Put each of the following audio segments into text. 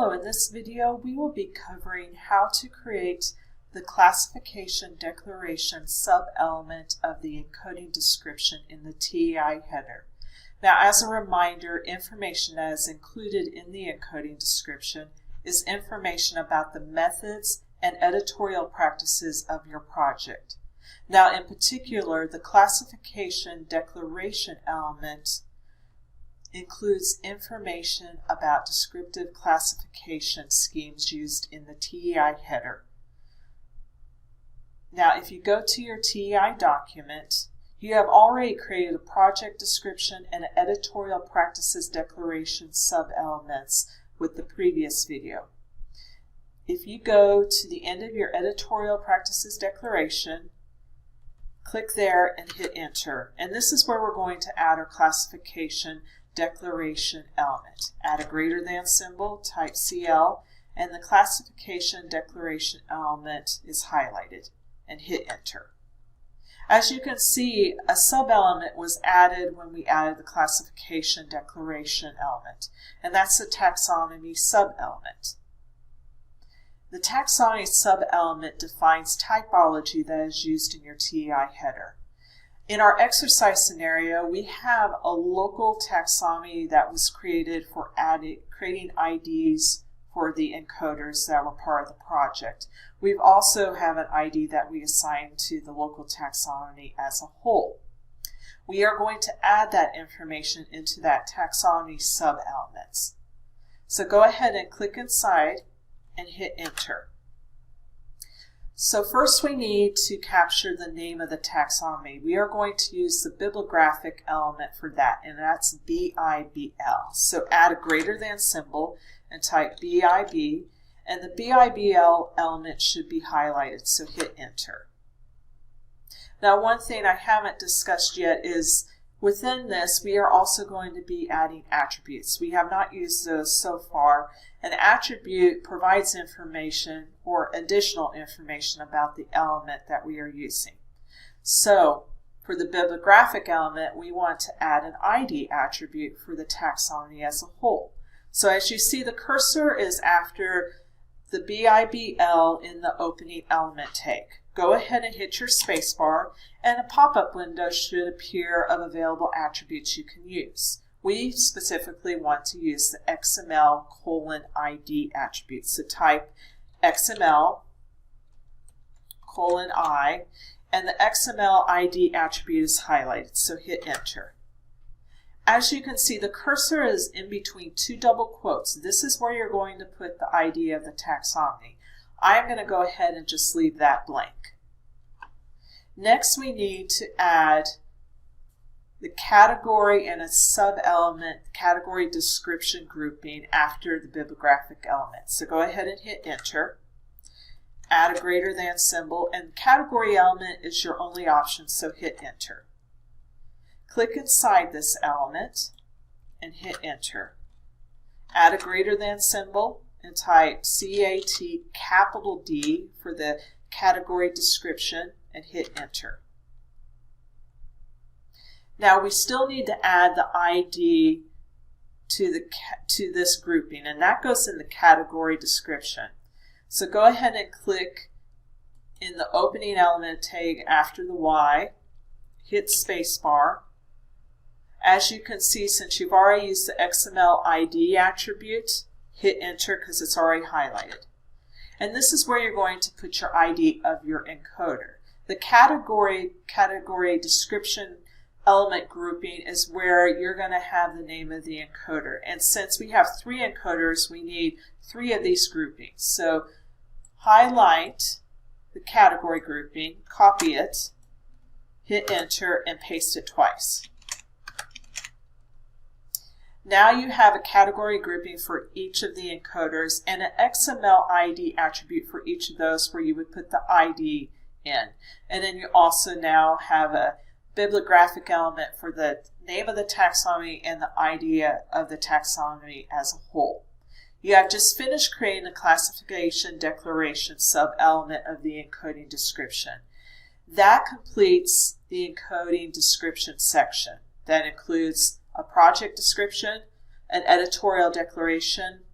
Hello, in this video we will be covering how to create the classification declaration sub-element of the encoding description in the TEI header. Now, as a reminder, information that is included in the encoding description is information about the methods and editorial practices of your project. Now, in particular, the classification declaration element includes information about descriptive classification schemes used in the TEI header. Now, if you go to your TEI document, you have already created a project description and editorial practices declaration sub-elements with the previous video. If you go to the end of your editorial practices declaration, click there and hit enter. And this is where we're going to add our classification declaration element. Add a greater than symbol, type CL, and the classification declaration element is highlighted, and hit enter. As you can see, a sub-element was added when we added the classification declaration element, and that's the taxonomy sub-element. The taxonomy sub-element defines typology that is used in your TEI header. In our exercise scenario, we have a local taxonomy that was created for creating IDs for the encoders that were part of the project. We also have an ID that we assign to the local taxonomy as a whole. We are going to add that information into that taxonomy sub-elements. So go ahead and click inside and hit enter. So first we need to capture the name of the taxonomy. We are going to use the bibliographic element for that, and that's BIBL. So add a greater than symbol and type BIB, and the BIBL element should be highlighted, so hit enter. Now, one thing I haven't discussed yet is within this we are also going to be adding attributes. We have not used those so far. An attribute provides information or additional information about the element that we are using. So for the bibliographic element, we want to add an ID attribute for the taxonomy as a whole. So as you see, the cursor is after the BIBL in the opening element tag. Go ahead and hit your spacebar, and a pop-up window should appear of available attributes you can use. We specifically want to use the XML:ID attribute. So type XML:I, and the XML ID attribute is highlighted, so hit enter. As you can see, the cursor is in between two double quotes. This is where you're going to put the ID of the taxonomy. I'm going to go ahead and just leave that blank. Next, we need to add the category and a sub-element category description grouping after the bibliographic element. So go ahead and hit enter. Add a greater than symbol, and category element is your only option, so hit enter. Click inside this element and hit enter. Add a greater than symbol and type CAT for the category description and hit enter. Now we still need to add the ID to this grouping, and that goes in the category description. So go ahead and click in the opening element tag after the Y, hit spacebar. As you can see, since you've already used the XML ID attribute, hit enter because it's already highlighted. And this is where you're going to put your ID of your encoder. The category description element grouping is where you're going to have the name of the encoder. And since we have 3 encoders, we need 3 of these groupings. So highlight the category grouping, copy it, hit enter, and paste it twice. Now you have a category grouping for each of the encoders and an XML ID attribute for each of those where you would put the ID in. And then you also now have a bibliographic element for the name of the taxonomy and the idea of the taxonomy as a whole. You have just finished creating the classification declaration sub-element of the encoding description. That completes the encoding description section. That includes a project description, an editorial declaration,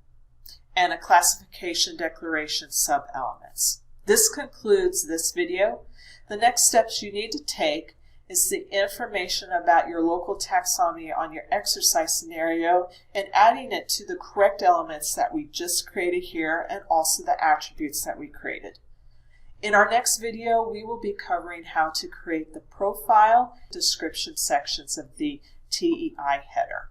and a classification declaration sub-elements. This concludes this video. The next steps you need to take is the information about your local taxonomy on your exercise scenario and adding it to the correct elements that we just created here and also the attributes that we created. In our next video, we will be covering how to create the profile description sections of the TEI header.